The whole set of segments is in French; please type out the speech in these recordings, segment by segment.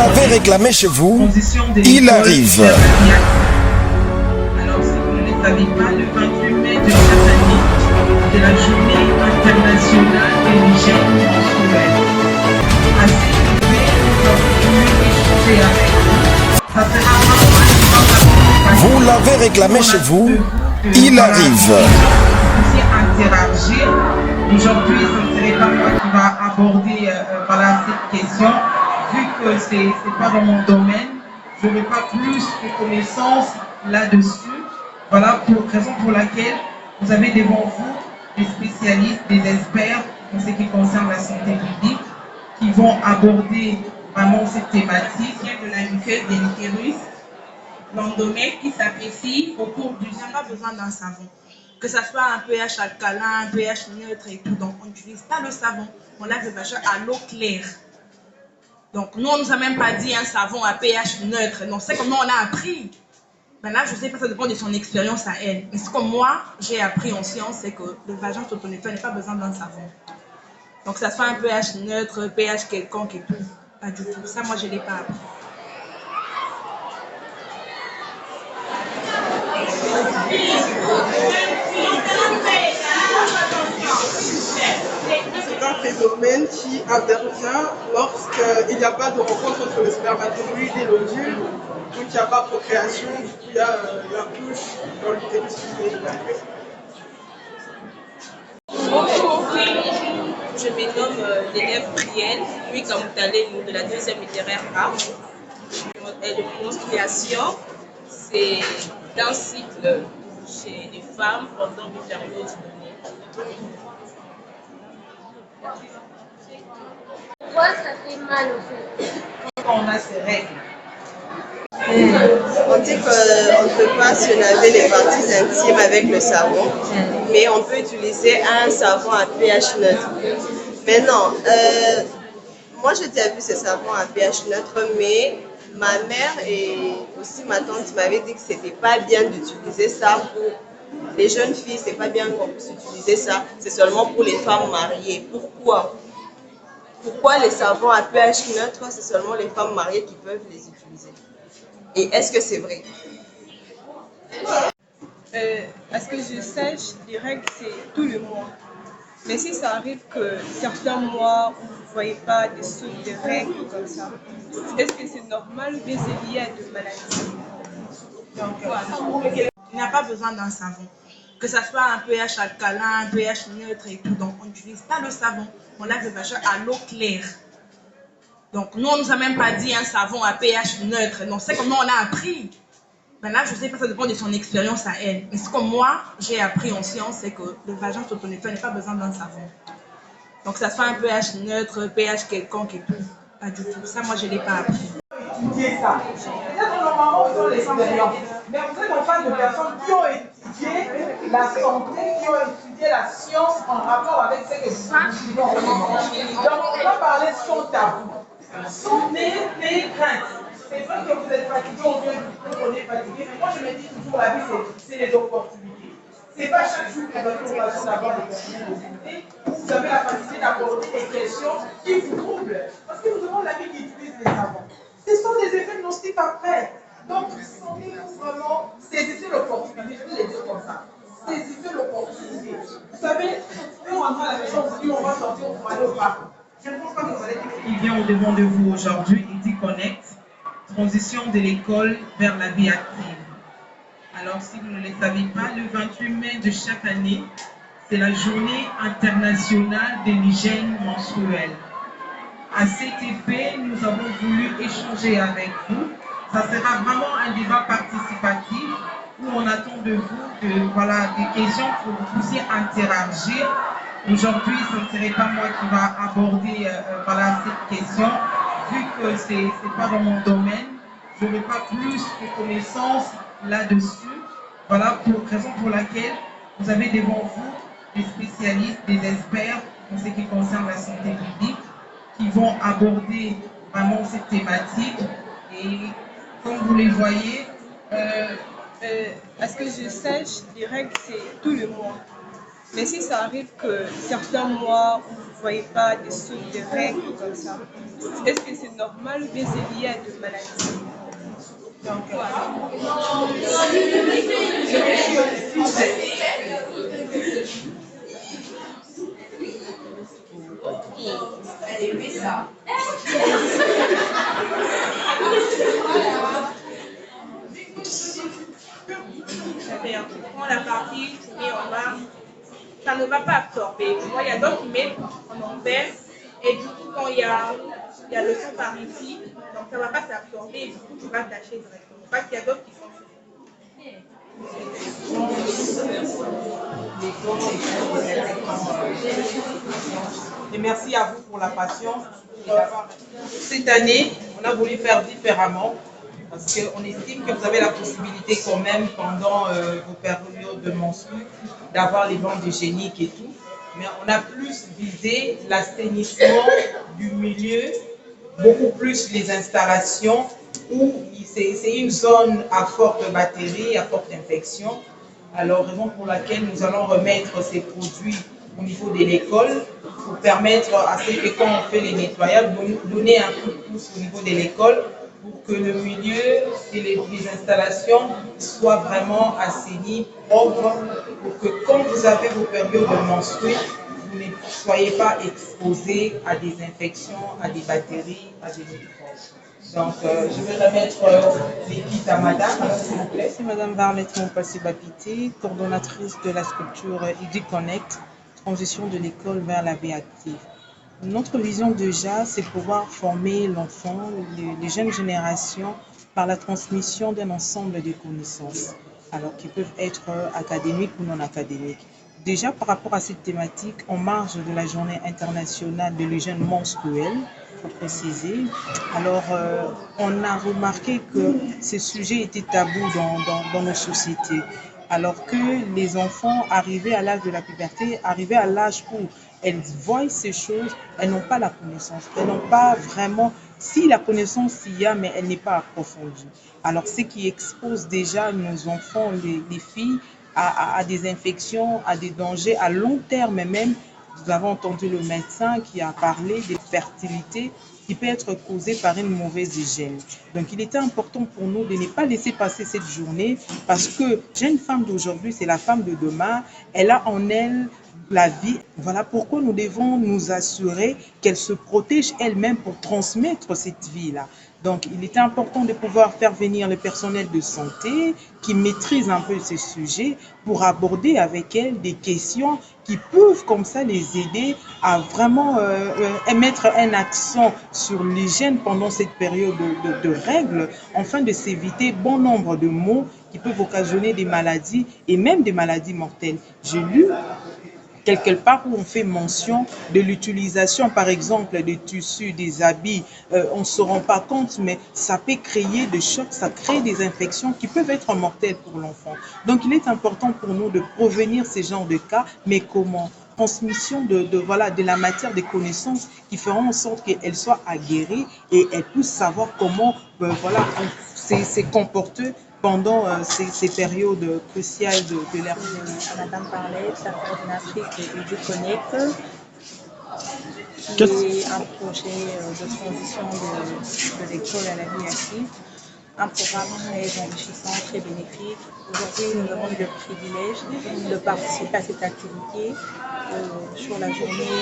l'avez réclamé chez vous, il arrive. Alors, si vous ne le savez pas, le 28 mai de chaque année, c'est la journée internationale de l'hygiène menstruelle. À cet effet, nous avons voulu échanger avec vous. Ça sera vraiment Vous l'avez réclamé chez vous, il arrive. Aussi interagir. Aujourd'hui, ce ne serait pas moi qui va aborder cette question, vu que ce n'est pas dans mon domaine. Je n'aurai pas plus de connaissances là-dessus. Voilà raison pour laquelle vous avez devant vous des spécialistes, des experts en ce qui concerne la santé publique qui vont aborder vraiment cette thématique de la muqueuse de l'utérus, l'endomètre qui s'apprécie au cours du temps. On n'a pas besoin d'un savon. Que ça soit un pH alcalin, un pH neutre et tout. Donc, on n'utilise pas le savon. On lave le vagin à l'eau claire. Donc, nous, on ne nous a même pas dit un savon à pH neutre. Non, c'est comme nous, on a appris. Ben là, je sais pas, ça dépend de son expérience à elle. Mais ce que moi, j'ai appris en science, c'est que le vagin s'auto-nettoie, n'a pas besoin d'un savon. Donc, que ça soit un pH neutre, pH quelconque et tout. Pas du tout. Ça, moi, je ne l'ai pas appris. C'est un phénomène qui intervient lorsqu'il n'y a pas de rencontre entre le spermatozoïde et l'ovule, donc il n'y a pas de procréation, du coup il y a la couche dans l'utérus qui est ouverte. Bonjour, je me nomme l'élève Brielle, puis comme vous allez, nous de la deuxième littéraire A. Et de menstruation, c'est un cycle chez les femmes pendant une période donnée. Pourquoi ça fait mal au fait? Quand on a ces règles. On dit qu'on ne peut pas se laver les parties intimes avec le savon, mais on peut utiliser un savon à pH neutre. Mais non, moi j'ai déjà vu ce savon à pH neutre, mais ma mère et aussi ma tante m'avaient dit que c'était pas bien d'utiliser ça pour les jeunes filles, c'est pas bien qu'on puisse utiliser ça, c'est seulement pour les femmes mariées. Pourquoi? Pourquoi les savons à pH neutre, c'est seulement les femmes mariées qui peuvent les utiliser? Et est-ce que c'est vrai? À ce que je sache, les règles c'est tout le mois. Mais si ça arrive que certains mois où vous ne voyez pas des sautes de règles comme ça, est-ce que c'est normal ou bien c'est lié à des maladies? Donc, il n'y a pas besoin d'un savon. Que ça soit un pH alcalin, un pH neutre et tout. Donc, on n'utilise pas le savon. On lave le vagin à l'eau claire. Donc, nous, on ne nous a même pas dit un savon à pH neutre. Non, c'est comme nous, on a appris. Ben là, je sais pas, ça dépend de son expérience à elle. Mais ce que moi, j'ai appris en science, c'est que le vagin s'auto-nettoie, n'a pas besoin d'un savon. Donc, que ça soit un pH neutre, pH quelconque et tout. Pas du tout. Ça, moi, je ne l'ai pas appris. Étudier ça. Peut-être normalement, vous avez l'expérience. Mais vous êtes en face de personnes qui ont étudié la santé, qui ont étudié la science en rapport avec ce que vous vivez en ce moment. Donc, on va parler sans tabou. Sans des craintes. C'est vrai que vous êtes fatigué, on vient de vous dire qu'on est fatigué, mais moi je me dis toujours la vie, c'est les opportunités. C'est pas chaque jour que vous avez l'occasion d'avoir des questions de santé, vous avez la facilité d'aborder des questions qui vous troublent. Parce que nous avons l'ami qui utilise les savons. Ce sont des effets nocifs après. Donc, sentez-vous vraiment, saisissez l'opportunité, je vais les dire comme ça. Saisissez l'opportunité. Vous savez, on rentre à la maison, on se dit on va sortir, on va aller au parc. Je ne pense pas que vous allez dire Qui vient au-devant de vous aujourd'hui, Easy Connect, transition de l'école vers la vie active. Alors, si vous ne le savez pas, le 28 mai de chaque année, c'est la journée internationale de l'hygiène menstruelle. À cet effet, nous avons voulu échanger avec vous. Ça sera vraiment un débat participatif où on attend de vous des questions pour que vous puissiez interagir. Aujourd'hui, ce ne serait pas moi qui va aborder cette question, vu que ce n'est pas dans mon domaine. Je n'aurai pas plus de connaissances là-dessus. Voilà raison pour laquelle vous avez devant vous des spécialistes, des experts en ce qui concerne la santé publique qui vont aborder vraiment cette thématique. Et comme vous les voyez, À ce que je sache, les règles c'est tout le mois. Mais si ça arrive que certains mois où vous ne voyez pas des sautes de règles comme ça, est-ce que c'est normal ou bien c'est lié à des maladies? Donc, C'est-à-dire, quand la partie se met en bas, ça ne va pas absorber. Moi, il y a d'autres qui mettent en envers, et du coup, quand il y a le sang par ici, donc ça ne va pas s'absorber, et du coup, tu vas tâcher directement. Parce qu'il y a d'autres qui font ça. Et merci à vous pour la patience. Cette année, on a voulu faire différemment parce qu'on estime que vous avez la possibilité quand même pendant vos périodes de menstrues d'avoir les bandes hygiéniques et tout. Mais on a plus visé l'assainissement du milieu, beaucoup plus les installations où c'est une zone à forte bactérie, à forte infection. Alors, raison pour laquelle nous allons remettre ces produits au niveau de l'école pour permettre à ce que quand on fait les nettoyages, donner un coup de pouce au niveau de l'école pour que le milieu et les installations soient vraiment assainis, propres, pour que quand vous avez vos périodes de menstrues, vous ne soyez pas exposés à des infections, à des bactéries, à des microbes. Donc, je vais remettre les kits à madame, s'il vous plaît. C'est Madame Varlette Mompassi-Bapité, coordonnatrice de la structure EduConnect, transition de l'école vers la vie active. Notre vision déjà, c'est pouvoir former l'enfant, les jeunes générations, par la transmission d'un ensemble de connaissances, alors qui peuvent être académiques ou non académiques. Déjà par rapport à cette thématique, en marge de la journée internationale de l'hygiène menstruelle, il faut préciser, alors on a remarqué que ce sujet était tabou dans nos sociétés, alors que les enfants arrivés à l'âge de la puberté, arrivés à l'âge où elles voient ces choses, elles n'ont pas la connaissance, elles n'ont pas vraiment, si la connaissance y a, mais elle n'est pas approfondie. Alors ce qui expose déjà nos enfants, les filles, à des infections, à des dangers à long terme même. Nous avons entendu le médecin qui a parlé de fertilité qui peut être causée par une mauvaise hygiène. Donc il était important pour nous de ne pas laisser passer cette journée parce que jeune femme d'aujourd'hui, c'est la femme de demain. Elle a en elle la vie. Voilà pourquoi nous devons nous assurer qu'elle se protège elle-même pour transmettre cette vie-là. Donc, il était important de pouvoir faire venir le personnel de santé qui maîtrise un peu ces sujets pour aborder avec elle des questions qui peuvent comme ça les aider à vraiment mettre un accent sur l'hygiène pendant cette période de règles, afin de s'éviter bon nombre de maux qui peuvent occasionner des maladies et même des maladies mortelles. J'ai lu quelque part où on fait mention de l'utilisation, par exemple, des tissus, des habits. On ne se rend pas compte, mais ça peut créer des chocs, ça crée des infections qui peuvent être mortelles pour l'enfant. Donc, il est important pour nous de prévenir ces genres de cas, mais comment? Transmission de la matière des connaissances qui feront en sorte qu'elle soit aguerrie et elle puisse savoir comment se comporter pendant ces périodes cruciales de leur vie. Madame Varlette, la coordinatrice de EduConnect, qui est un projet de transition de l'école à la vie active, un programme très enrichissant, très bénéfique. Aujourd'hui, nous avons eu le privilège de participer à cette activité sur la journée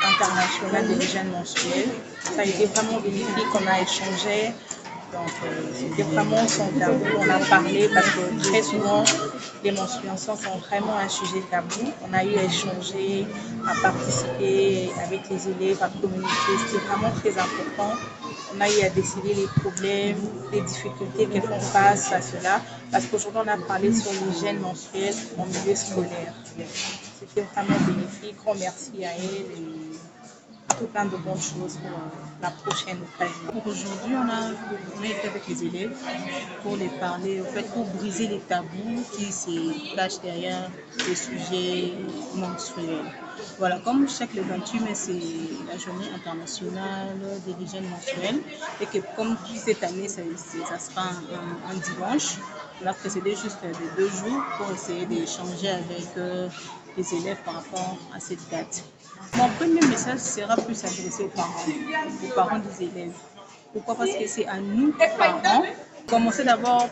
internationale de l'hygiène menstruelle. Ça a été vraiment bénéfique, on a échangé. Donc, c'était vraiment sans tabou. On a parlé parce que très souvent, les menstruations sont vraiment un sujet tabou. On a eu à échanger, à participer avec les élèves, à communiquer. C'était vraiment très important. On a eu à déceler les problèmes, les difficultés qu'elles font face à cela. Parce qu'aujourd'hui, on a parlé sur l'hygiène menstruelle en milieu scolaire. C'était vraiment bénéfique. Grand merci à elle. Et tout plein de bonnes choses pour la prochaine occasion. Aujourd'hui, on est avec les élèves pour les parler, en fait, pour briser les tabous qui se cachent derrière les sujets menstruels. Voilà, comme chaque le 28 mai, c'est la journée internationale de l'hygiène menstruelle et que comme cette année, ça sera un dimanche, on a précédé juste de 2 jours pour essayer d'échanger avec les élèves par rapport à cette date. Mon premier message sera plus adressé aux parents des élèves. Pourquoi? Parce que c'est à nous, parents, commencer d'abord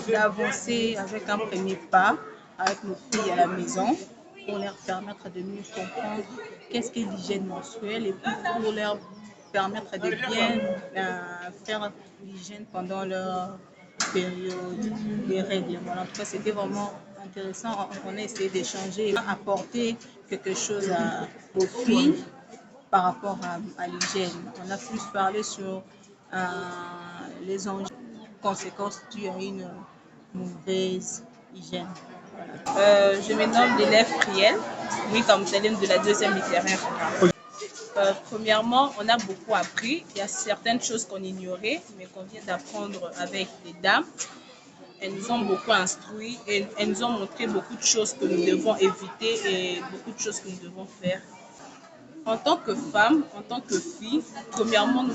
d'avancer avec un premier pas avec nos filles à la maison pour leur permettre de mieux comprendre qu'est-ce qu'est l'hygiène menstruelle et pour leur permettre de bien faire l'hygiène pendant leur période des règles. Voilà, en tout cas, c'était vraiment intéressant. On a essayé d'échanger, apporter quelque chose aux filles par rapport à l'hygiène. On a plus parlé sur les enjeux, conséquences dues à une mauvaise hygiène. Voilà. Je me nomme l'élève Priel, oui, comme élève de la deuxième littéraire. Premièrement, on a beaucoup appris. Il y a certaines choses qu'on ignorait, mais qu'on vient d'apprendre avec les dames. Elles nous ont beaucoup instruit et elles nous ont montré beaucoup de choses que nous devons éviter et beaucoup de choses que nous devons faire. En tant que femme, en tant que fille, premièrement, nous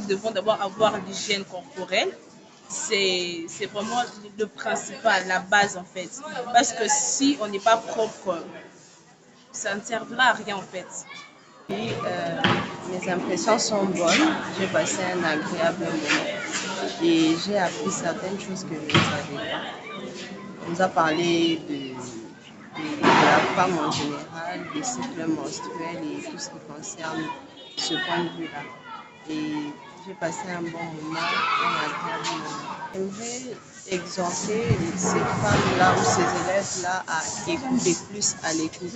devons d'abord avoir l'hygiène corporelle. C'est vraiment le principal, la base en fait. Parce que si on n'est pas propre, ça ne servira à rien en fait. Oui, mes impressions sont bonnes. J'ai passé un agréable moment et j'ai appris certaines choses que je ne savais pas. On nous a parlé de la femme en général, des cycles menstruels et tout ce qui concerne ce point de vue-là. Et j'ai passé un bon moment, un agréable moment. J'aimerais exhorter ces femmes-là ou ces élèves-là à écouter plus à l'écoute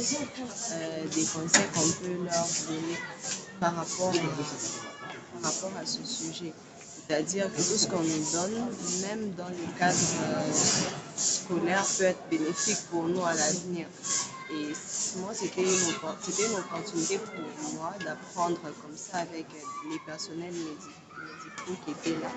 des conseils qu'on peut leur donner par rapport à ce sujet. C'est-à-dire que tout ce qu'on nous donne, même dans le cadre scolaire, peut être bénéfique pour nous à l'avenir. Et moi, c'était une opportunité pour moi d'apprendre comme ça avec les personnels médicaux qui étaient là.